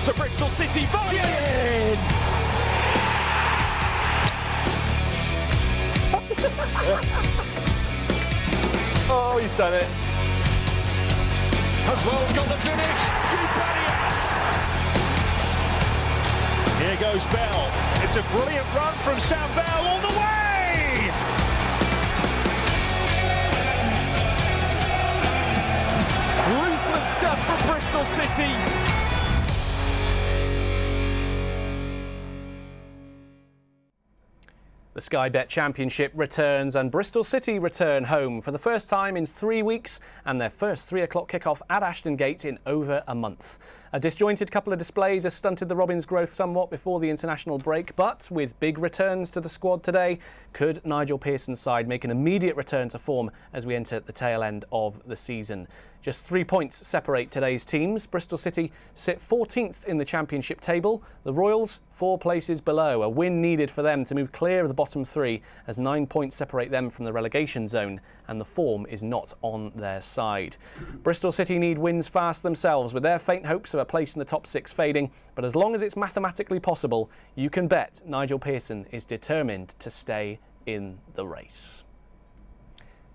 to Bristol City. Vardy! Oh, he's done it. As well's got the finish. Here goes Bell. It's a brilliant run from Sam Bell all the way. Ruthless stuff for Bristol City. The Sky Bet Championship returns and Bristol City return home for the first time in 3 weeks and their first 3 o'clock kickoff at Ashton Gate in over a month. A disjointed couple of displays has stunted the Robins' growth somewhat before the international break, but with big returns to the squad today, could Nigel Pearson's side make an immediate return to form as we enter the tail end of the season? Just 3 points separate today's teams. Bristol City sit 14th in the championship table. The Royals 4 places below. A win needed for them to move clear of the bottom 3 as 9 points separate them from the relegation zone and the form is not on their side. Bristol City need wins fast themselves with their faint hopes of a place in the top 6 fading, but as long as it's mathematically possible, you can bet Nigel Pearson is determined to stay in the race.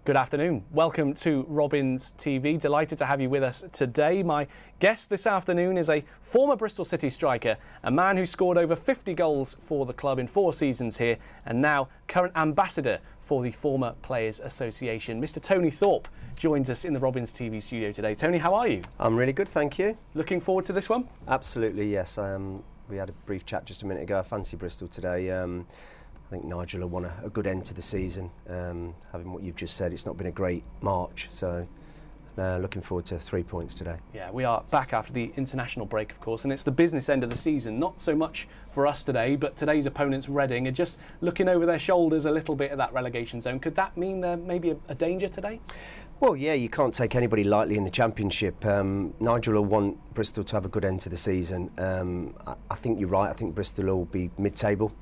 Good afternoon. Welcome to Robins TV. Delighted to have you with us today. My guest this afternoon is a former Bristol City striker, a man who scored over 50 goals for the club in 4 seasons here and now current ambassador for the Former Players Association. Mr. Tony Thorpe joins us in the Robins TV studio today. Tony, how are you? I'm really good, thank you. Looking forward to this one? Absolutely, yes. We had a brief chat just a minute ago. I fancy Bristol today. I think Nigel will want a good end to the season. Having what you've just said, it's not been a great March, so looking forward to 3 points today. Yeah, we are back after the international break, of course, and it's the business end of the season. Not so much for us today, but today's opponents, Reading, are just looking over their shoulders a little bit at that relegation zone. Could that mean there may be a danger today? Well, yeah, you can't take anybody lightly in the Championship. Nigel will want Bristol to have a good end to the season. I think you're right. I think Bristol will be mid-table.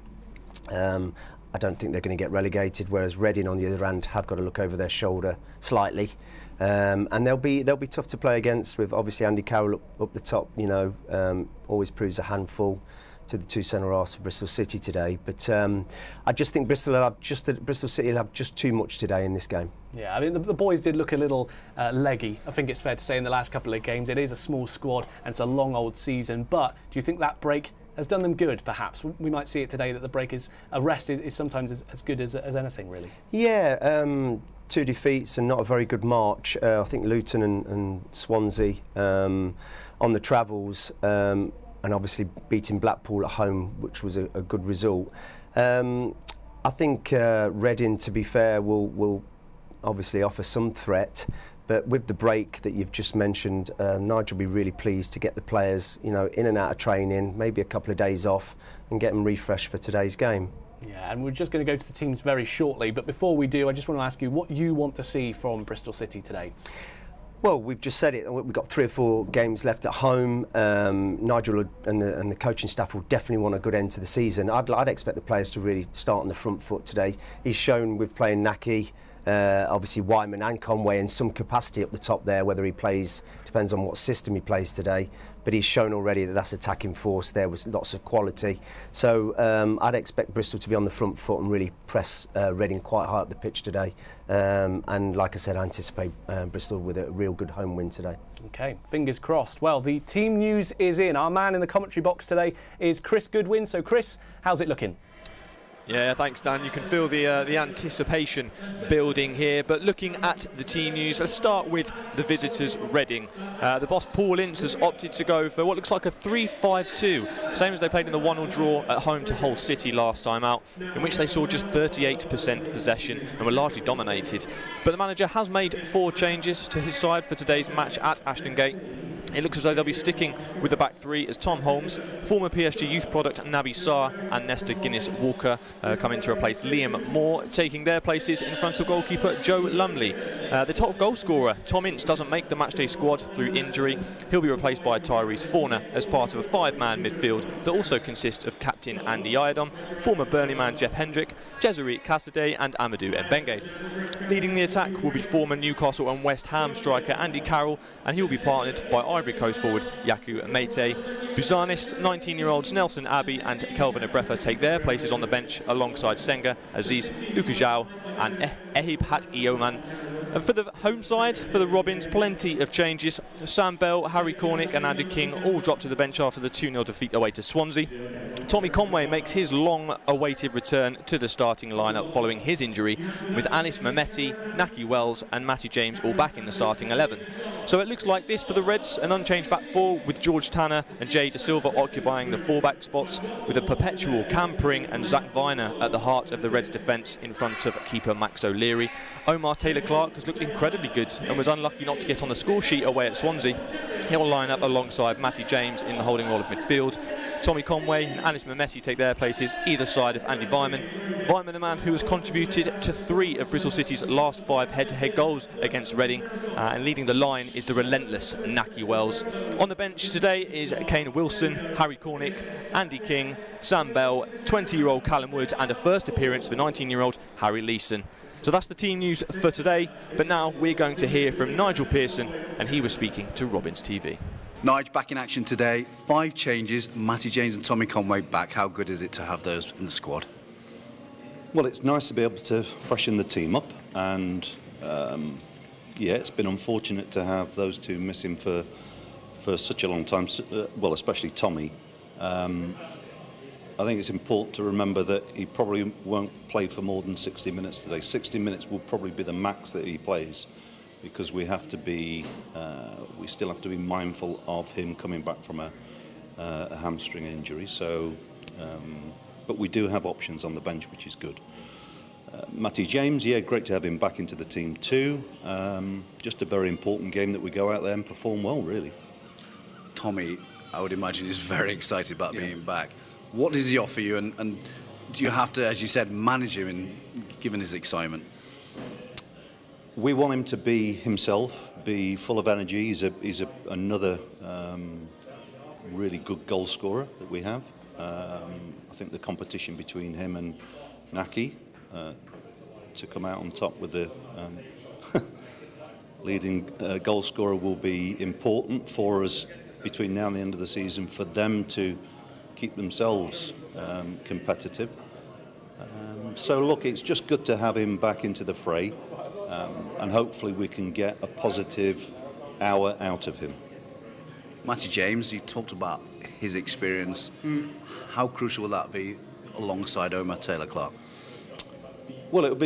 I don't think they're going to get relegated, whereas Reading, on the other hand, have got to look over their shoulder slightly. And they'll be tough to play against, with obviously Andy Carroll up the top, you know, always proves a handful to the 2 centre-halves of Bristol City today. But I just think Bristol City will have just too much today in this game. Yeah, I mean, the boys did look a little leggy, I think it's fair to say, in the last couple of games. It is a small squad and it's a long old season, but do you think that break has done them good, perhaps? We might see it today that the break is a rest is sometimes as good as anything, really. Yeah, 2 defeats and not a very good March. I think Luton and Swansea on the travels, and obviously beating Blackpool at home, which was a good result. I think Reading, to be fair, will obviously offer some threat. But with the break that you've just mentioned, Nigel will be really pleased to get the players, you know, in and out of training, maybe a couple of days off, and get them refreshed for today's game. Yeah, and we're just going to go to the teams very shortly. But before we do, I just want to ask you what you want to see from Bristol City today. Well, we've just said it. We've got 3 or 4 games left at home. Nigel and the coaching staff will definitely want a good end to the season. I'd expect the players to really start on the front foot today. He's shown with playing Naki, obviously Wyman and Conway in some capacity up the top there. Whether he plays depends on what system he plays today, but he's shown already that that's attacking force there with lots of quality. So I'd expect Bristol to be on the front foot and really press Reading quite high up the pitch today. And like I said, I anticipate Bristol with a real good home win today. Okay, fingers crossed. Well, the team news is in. Our man in the commentary box today is Chris Goodwin. So Chris, how's it looking? Yeah, thanks, Dan. You can feel the anticipation building here. But looking at the team news, let's start with the visitors, Reading. The boss, Paul Ince, has opted to go for what looks like a 3-5-2, same as they played in the 1-1 draw at home to Hull City last time out, in which they saw just 38% possession and were largely dominated. But the manager has made 4 changes to his side for today's match at Ashton Gate. It looks as though they'll be sticking with the back 3 as Tom Holmes, former PSG youth product Naby Sarr and Nestor Guinness-Walker come in to replace Liam Moore, taking their places in front of goalkeeper Joe Lumley. The top goal scorer, Tom Ince, doesn't make the matchday squad through injury. He'll be replaced by Tyrese Forner as part of a 5-man midfield that also consists of captain Andy Iadom, former Burnley man Jeff Hendrick, Jesurit Cassidy and Amadou Mbenge. Leading the attack will be former Newcastle and West Ham striker Andy Carroll, and he will be partnered by Ivory Coast forward Yaku Meite. Busanis, 19-year-olds Nelson Abbey and Kelvin Abrefa take their places on the bench alongside Senga, Aziz Lukajau and Ehib Hat Ioman. And for the home side, for the Robins, plenty of changes. Sam Bell, Harry Cornick and Andy King all dropped to the bench after the 2-0 defeat away to Swansea. Tommy Conway makes his long-awaited return to the starting lineup following his injury, with Anis Mehmeti, Naki Wells and Matty James all back in the starting 11. So it looks like this for the Reds, an unchanged back four with George Tanner and Jay De Silva occupying the fullback spots, with a perpetual Cam Pring and Zach Viner at the heart of the Reds' defence in front of keeper Max O'Leary. Omar Taylor-Clark has looked incredibly good and was unlucky not to get on the score sheet away at Swansea. He'll line up alongside Matty James in the holding role of midfield. Tommy Conway and Anis Mehmeti take their places either side of Andy Vyman. Vyman, a man who has contributed to 3 of Bristol City's last 5 head-to-head goals against Reading, and leading the line is the relentless Naki Wells. On the bench today is Kane Wilson, Harry Cornick, Andy King, Sam Bell, 20-year-old Callum Wood and a first appearance for 19-year-old Harry Leeson. So that's the team news for today, but now we're going to hear from Nigel Pearson, and he was speaking to Robins TV. Nigel, back in action today, 5 changes, Matty James and Tommy Conway back. How good is it to have those in the squad? Well, it's nice to be able to freshen the team up, and yeah, it's been unfortunate to have those two missing for such a long time, well, especially Tommy. I think it's important to remember that he probably won't play for more than 60 minutes today. 60 minutes will probably be the max that he plays, because we have to be, we still have to be mindful of him coming back from a hamstring injury. So, but we do have options on the bench, which is good. Matty James, yeah, great to have him back into the team too. Just a very important game that we go out there and perform well, really. Tommy, I would imagine, is very excited about being back. What does he offer you, and do you have to, as you said, manage him given his excitement? We want him to be himself, be full of energy. He's another really good goal scorer that we have. I think the competition between him and Naki to come out on top with the leading goal scorer will be important for us between now and the end of the season, for them to keep themselves competitive. So look, it's just good to have him back into the fray, and hopefully we can get a positive hour out of him. Matty James, you talked about his experience. How crucial will that be alongside Omar Taylor-Clark? Well, it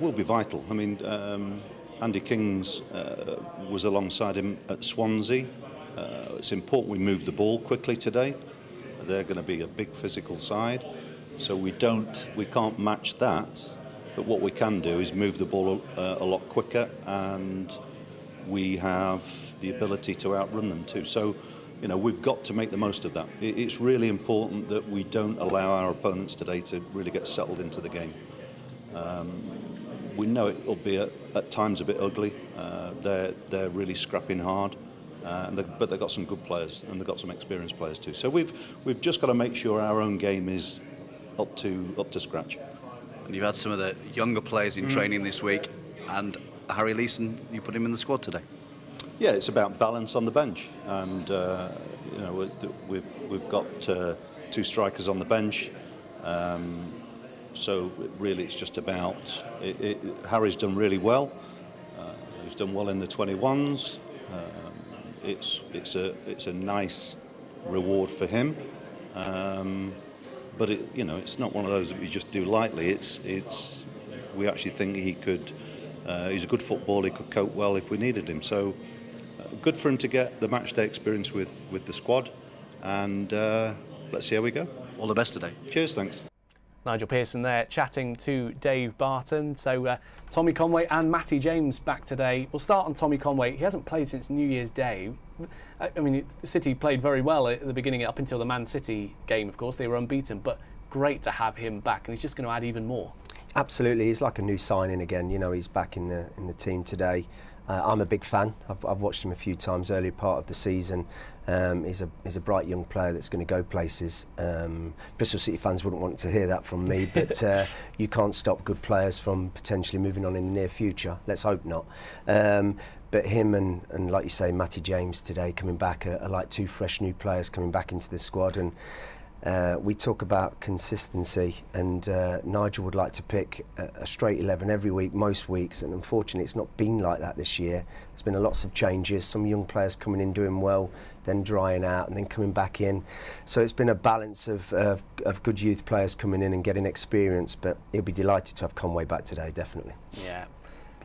will be vital. I mean, Andy Kings was alongside him at Swansea. It's important we move the ball quickly today. They're going to be a big physical side, so we can't match that. But what we can do is move the ball a lot quicker, and we have the ability to outrun them too. So, you know, we've got to make the most of that. It's really important that we don't allow our opponents today to really get settled into the game. We know it'll be at times a bit ugly. They're really scrapping hard. But they've got some good players, and they've got some experienced players too. So we've just got to make sure our own game is up to scratch. And you've had some of the younger players in training this week, and Harry Leeson, you put him in the squad today. Yeah, it's about balance on the bench, and you know, we've got 2 strikers on the bench. So really, it's just about Harry's done really well. He's done well in the 21s. It's a nice reward for him, but it's not one of those that we just do lightly. We actually think he could. He's a good footballer. He could cope well if we needed him. So good for him to get the match day experience with the squad, and let's see how we go. All the best today. Cheers, thanks. Nigel Pearson there chatting to Dave Barton. So Tommy Conway and Matty James back today. We'll start on Tommy Conway. He hasn't played since New Year's Day. I mean, City played very well at the beginning, up until the Man City game, of course. They were unbeaten, but great to have him back, and he's just going to add even more. Absolutely, he's like a new signing again. You know, he's back in the team today. I'm a big fan. I've watched him a few times earlier part of the season. He's a bright young player that's going to go places. Bristol City fans wouldn't want to hear that from me, but you can't stop good players from potentially moving on in the near future. Let's hope not. But him and like you say, Matty James today coming back are like two fresh new players coming back into the squad. And we talk about consistency, and Nigel would like to pick a straight 11 every week, most weeks, and unfortunately it's not been like that this year. There's been lots of changes, some young players coming in doing well, then drying out and then coming back in. So it's been a balance of good youth players coming in and getting experience, but he'll be delighted to have Conway back today, definitely. Yeah.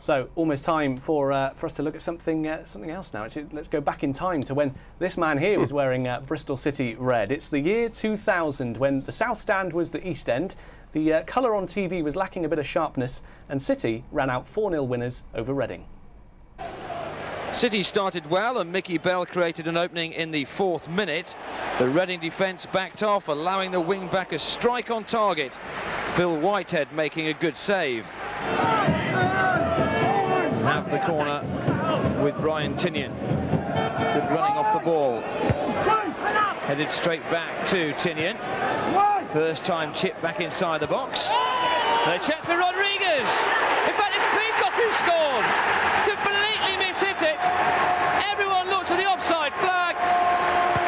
So almost time for us to look at something else now. Actually, let's go back in time to when this man here was wearing Bristol City red. It's the year 2000, when the South Stand was the East End. The colour on TV was lacking a bit of sharpness, and City ran out 4-0 winners over Reading. City started well, and Mickey Bell created an opening in the 4th minute. The Reading defence backed off, allowing the wing-back a strike on target. Phil Whitehead making a good save. Have the corner with Brian Tinian. Good running off the ball. Headed straight back to Tinian. First time chip back inside the box. And a chance for Rodriguez. In fact, it's Peacock who scored. Completely mishit it. Everyone looks for the offside flag,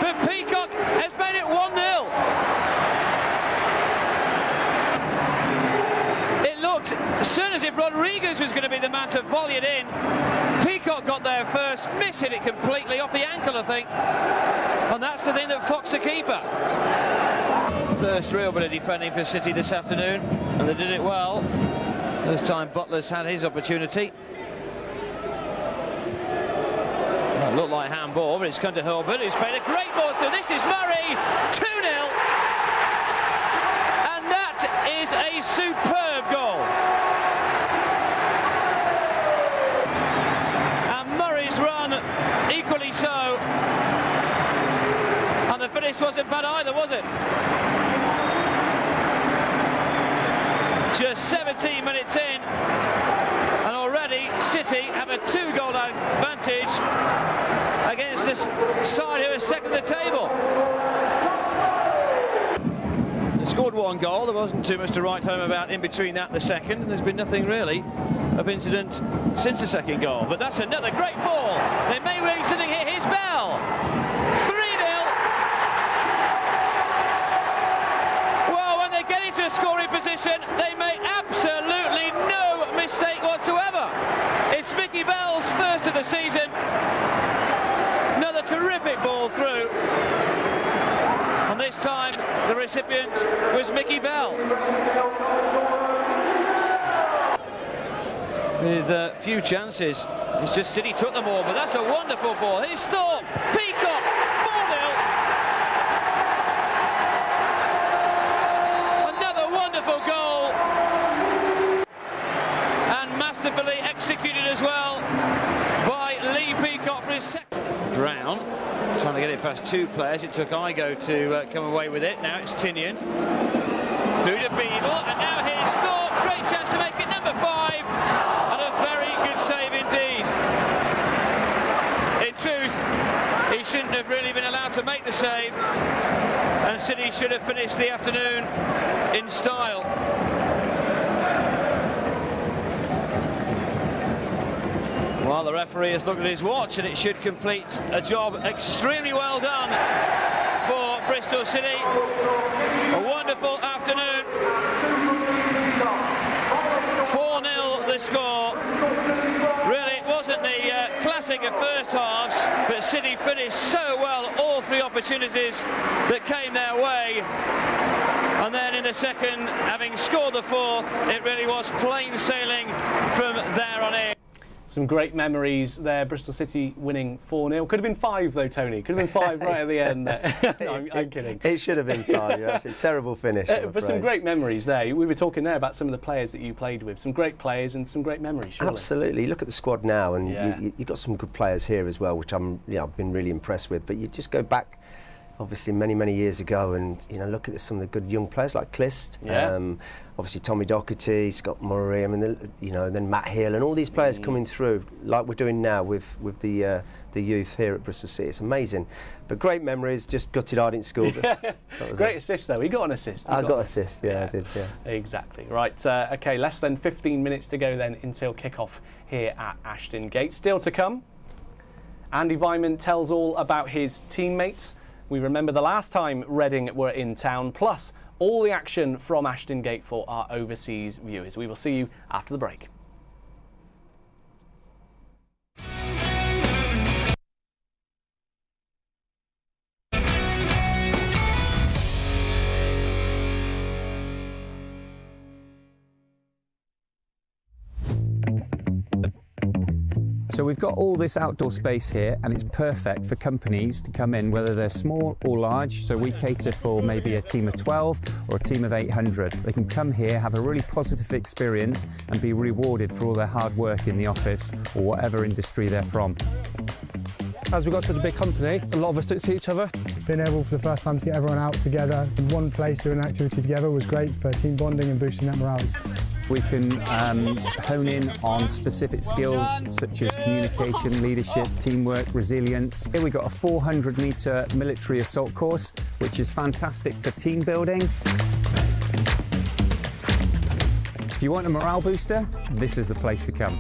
but Peacock has made it 1-0. It looked as soon as if Rodriguez was going to be the man to volley it in. Peacock got there first, mishit it completely off the ankle, I think. And that's the thing that foxed the keeper. First real bit of defending for City this afternoon, and they did it well. This time Butler's had his opportunity. Well, it looked like handball, but it's come to Hilbert, who's played a great ball through. This is Murray, 2-0. And that is a superb goal. And Murray's run equally so. And the finish wasn't bad either, was it? Just 17 minutes in, and already City have a 2-goal advantage against this side who are second at the table. They scored 1 goal. There wasn't too much to write home about in between that and the second, and there's been nothing really of incident since the second goal. But that's another great ball. They may be sitting here. Here's Bell. 3-0. Well, when they get into a scoring position, they make absolutely no mistake whatsoever. It's Mickey Bell's first of the season. Another terrific ball through. And this time, the recipient was Mickey Bell. With a few chances, it's just City took them all, but that's a wonderful ball. Here's Thorpe, Peacock, 4-0. Another wonderful goal. And masterfully executed as well by Lee Peacock for his second. Brown trying to get it past 2 players. It took Igo to come away with it. Now it's Tinian. Through to Beadle, and now here's Thorpe. Great chance to make it number 5. And a very good save indeed. In truth, he shouldn't have really been allowed to make the save. And City should have finished the afternoon in style. Well, the referee has looked at his watch, and it should complete a job extremely well done for Bristol City. A wonderful afternoon. 4-0 the score. Really, it wasn't the classic of first halves, but City finished so well all 3 opportunities that came their way. And then in the second, having scored the 4th, it really was plain sailing from there on in. Some great memories there. Bristol City winning 4-0. Could have been 5 though, Tony. Could have been 5 right at the end there. No, I'm kidding. It should have been 5. Yeah, it's a terrible finish. But some great memories there. We were talking there about some of the players that you played with. Some great players and some great memories, surely. Absolutely. Look at the squad now, and you've got some good players here as well, which I've been really impressed with. But you just go back obviously many years ago, and look at some of the good young players like Clist, obviously Tommy Docherty, Scott Murray, I mean, then Matt Hill, and all these players coming through like we're doing now with the youth here at Bristol City. It's amazing, but great memories. Just gutted I didn't score. Great assist though. He got an assist. I got assist. Yeah, I did. Yeah. Exactly. Right. Okay. Less than 15 minutes to go then until kick-off here at Ashton Gate. Still to come, Andy Weimann tells all about his teammates. We remember the last time Reading were in town, plus all the action from Ashton Gate for our overseas viewers. We will see you after the break. So we've got all this outdoor space here, and it's perfect for companies to come in, whether they're small or large. So we cater for maybe a team of 12 or a team of 800. They can come here, have a really positive experience and be rewarded for all their hard work in the office or whatever industry they're from. As we've got such a big company, a lot of us don't see each other. Being able for the first time to get everyone out together in one place doing an activity together was great for team bonding and boosting that morale. We can hone in on specific skills such as communication, leadership, teamwork, resilience. Here we've got a 400-metre military assault course, which is fantastic for team building. If you want a morale booster, this is the place to come.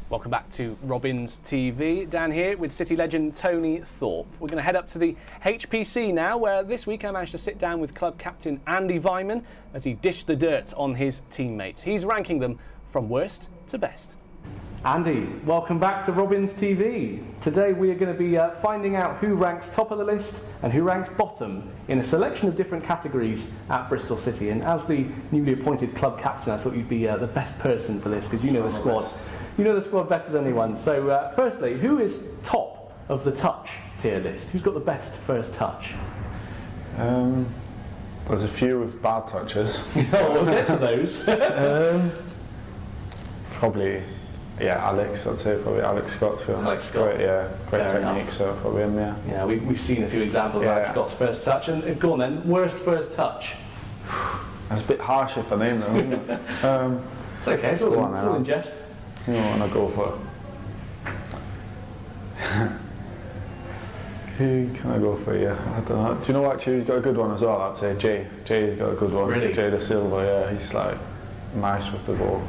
Welcome back to Robins TV. Dan here with City legend Tony Thorpe. We're going to head up to the HPC now, where this week I managed to sit down with club captain Andy Weimann as he dished the dirt on his teammates. He's ranking them from worst to best. Andy, welcome back to Robins TV. Today we are going to be finding out who ranks top of the list and who ranks bottom in a selection of different categories at Bristol City. And as the newly appointed club captain, I thought you'd be the best person for this, because you know the squad. You know the squad better than anyone. So firstly, who is top of the touch tier list? Who's got the best first touch? There's a few with bad touches. We'll get to those. Probably, yeah, Alex. I'd say probably Alex Scott. Alex Scott. Great technique. So probably him. Yeah. Yeah, we've seen a few examples of Alex Scott's first touch. And go on then, worst first touch. That's a bit harsh if I name them, isn't it? It's okay. It's all in jest. You know what I go for? Who can I go for? Yeah, I don't know. Do you know actually who's got a good one as well? I'd say Jay. Jay's got a good one. Really? Jay Da Silva. Yeah, he's like nice with the ball.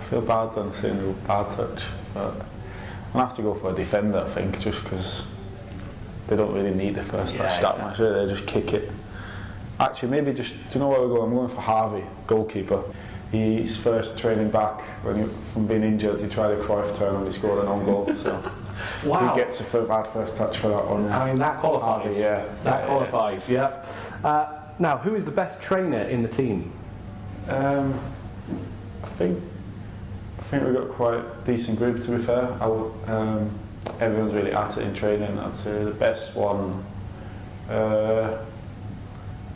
I feel bad then saying a bad touch, but I'll have to go for a defender, I think, just because they don't really need the first touch that much. They just kick it. Actually, maybe just. Do you know where we go? I'm going for Harvey, goalkeeper. His first training back from being injured, he tried a Cruyff turn and he scored an own goal. So wow. He gets a bad first touch for that one. I mean, that qualifies. Harvey, yeah. That qualifies. Yeah. Now, who is the best trainer in the team? I think we've got quite a decent group, to be fair. Everyone's really at it in training. I'd say the best one.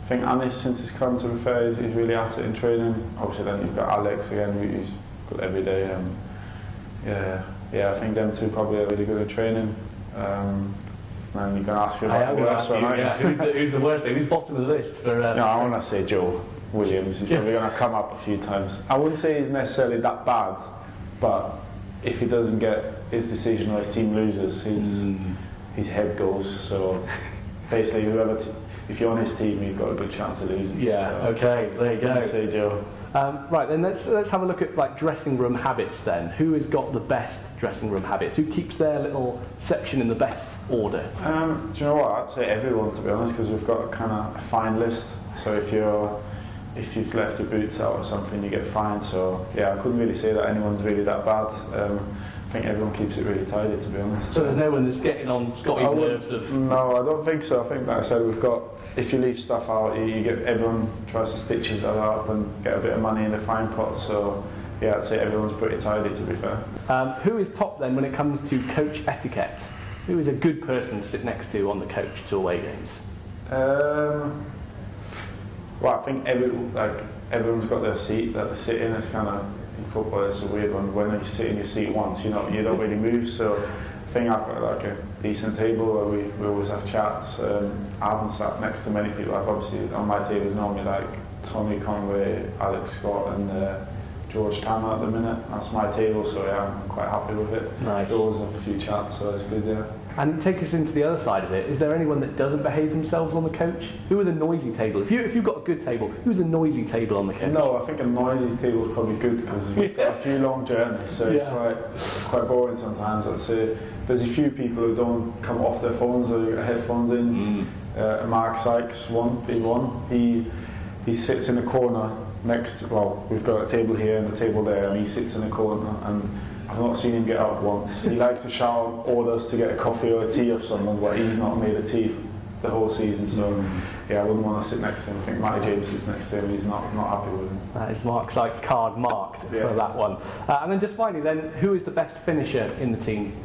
I think Anis, since he's come, to be fair, he's really at it in training. Obviously then you've got Alex again, who's good every day. I think them two probably are really good at training. And you can ask me about the worst one. Who's the worst thing? Who's bottom of the list? For, I want to say Joe. Williams. He's probably going to come up a few times. I wouldn't say he's necessarily that bad, but if he doesn't get his decision or his team loses, his head goes. So basically, if you're on his team, you've got a good chance of losing. Yeah. So, okay. There you go. I'd say Joe. Right then, let's have a look at like dressing room habits then. Who has got the best dressing room habits? Who keeps their little section in the best order? Do you know what? I'd say everyone, to be honest, because we've got a kind of a fine list. So if you've left your boots out or something, you get fined. So yeah, I couldn't really say that anyone's really that bad. I think everyone keeps it really tidy, to be honest. So there's no one that's getting on Scotty's nerves of... No, I don't think so. I think, like I said, we've got, if you leave stuff out, everyone tries to stitch each other up and get a bit of money in the fine pot. So yeah, I'd say everyone's pretty tidy, to be fair. Who is top then when it comes to coach etiquette? Who is a good person to sit next to on the coach to away games? Well, I think everyone's got their seat that they sit in. It's kind of, in football, it's a weird one. When you sit in your seat once, you don't really move. So I think I've got like a decent table where we always have chats. I haven't sat next to many people. I've obviously, on my table is normally like Tommy Conway, Alex Scott and George Tanner at the minute. That's my table, so yeah, I'm quite happy with it. Nice. We always have a few chats, so it's good, yeah. And take us into the other side of it. Is there anyone that doesn't behave themselves on the coach? Who are the noisy table? If you've got a good table, who's a noisy table on the coach? No, I think a noisy table is probably good because we've got a few long journeys, so it's quite boring sometimes. I'd say there's a few people who don't come off their phones or get headphones in. Mark Sykes, big one. He sits in a corner we've got a table here and a table there, and he sits in a corner, and I've not seen him get up once. He likes to shout orders to get a coffee or a tea of someone, but he's not made a tea the whole season, so yeah, I wouldn't want to sit next to him. I think Matty James sits next to him, he's not happy with him. That is Mark Sykes' card marked for that one. And then just finally then, who is the best finisher in the team?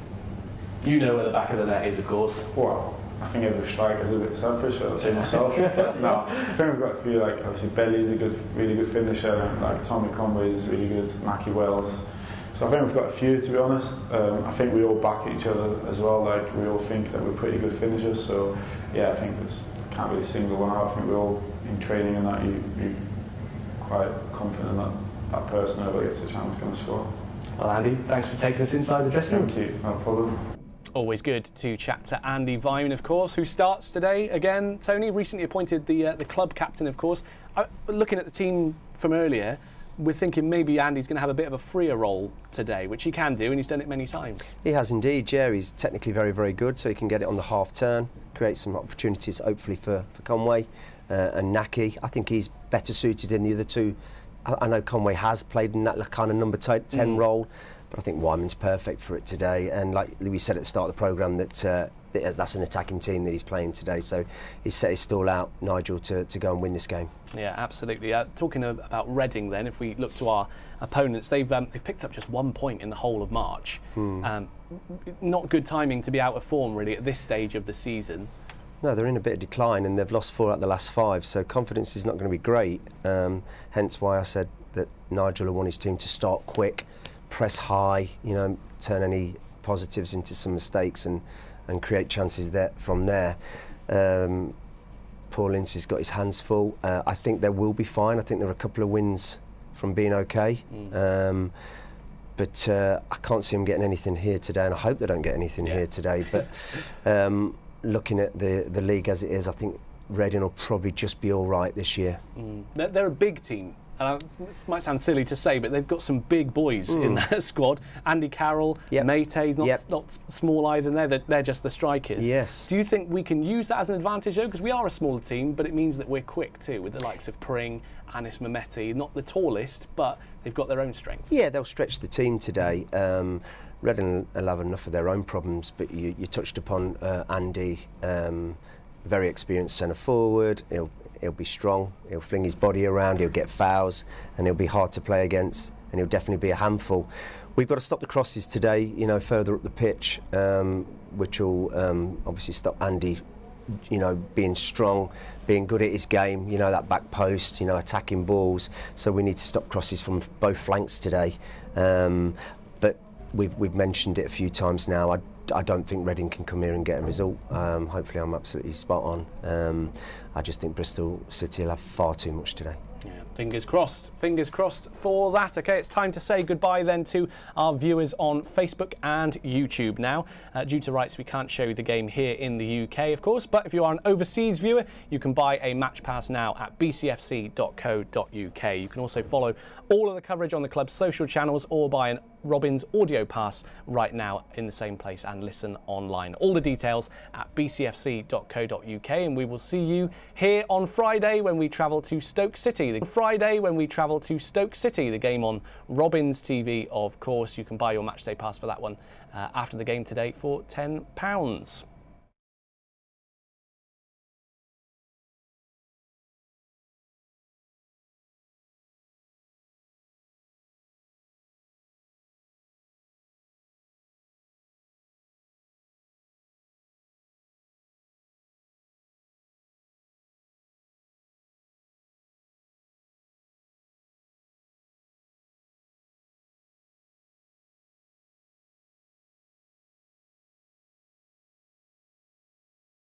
You know where the back of the net is, of course. Well, I think every striker's a bit selfish, so I'd say myself. But no, I think we've got a few, like obviously Belly's a really good finisher, like Tommy Conway is really good, Mackie Wells. So I think we've got a few, to be honest. I think we all back each other as well, like we all think that we're pretty good finishers, so yeah, I think I can't really single one out. I think we're all in training and that you're quite confident that that person whoever gets the chance is going to score. Well, Andy, thanks for taking us inside the dressing room. Thank you, no problem. Always good to chat to Andy Vyman, of course, who starts today again. Tony, recently appointed the club captain, of course. Looking at the team from earlier, we're thinking maybe Andy's going to have a bit of a freer role today, which he can do, and he's done it many times. He has indeed, yeah. He's technically very, very good, so he can get it on the half turn, create some opportunities, hopefully, for Conway and Naki. I think he's better suited than the other two. I know Conway has played in that kind of number 10 role, but I think Wyman's perfect for it today. And like we said at the start of the programme, that's an attacking team that he's playing today. So he's set his stall out, Nigel, to go and win this game. Yeah, absolutely. Talking about Reading then, if we look to our opponents, they've picked up just 1 point in the whole of March. Not good timing to be out of form, really, at this stage of the season. No, they're in a bit of decline and they've lost 4 out of the last 5, so confidence is not going to be great. Hence why I said that Nigel will want his team to start quick, press high, turn any positives into some mistakes and create chances from there. Paul Ince has got his hands full. I think they will be fine. I think there are a couple of wins from being okay. But I can't see them getting anything here today, and I hope they don't get anything here today. But looking at the league as it is, I think Reading will probably just be all right this year. They're a big team. This might sound silly to say, but they've got some big boys in that squad. Andy Carroll, Mate's not small either. They're just the strikers. Yes. Do you think we can use that as an advantage, though? Because we are a smaller team, but it means that we're quick too, with the likes of Pring, Anis Mehmeti. Not the tallest, but they've got their own strengths. Yeah, they'll stretch the team today. Reading will have enough of their own problems, but you touched upon Andy, very experienced centre forward. He'll be strong, he'll fling his body around, he'll get fouls, and he'll be hard to play against, and he'll definitely be a handful. We've got to stop the crosses today, further up the pitch, which will obviously stop Andy, being strong, being good at his game, that back post, attacking balls. So we need to stop crosses from both flanks today. But we've mentioned it a few times now. I don't think Reading can come here and get a result. Hopefully I'm absolutely spot on. I just think Bristol City will have far too much today. Yeah, fingers crossed for that. Okay, it's time to say goodbye then to our viewers on Facebook and YouTube now. Due to rights, we can't show you the game here in the UK, of course, but if you are an overseas viewer, you can buy a match pass now at bcfc.co.uk. You can also follow all of the coverage on the club's social channels or buy an Robins audio pass right now in the same place and listen online. All the details at bcfc.co.uk, and we will see you here on Friday when we travel to Stoke City. The game on Robins TV, of course. You can buy your matchday pass for that one after the game today for £10.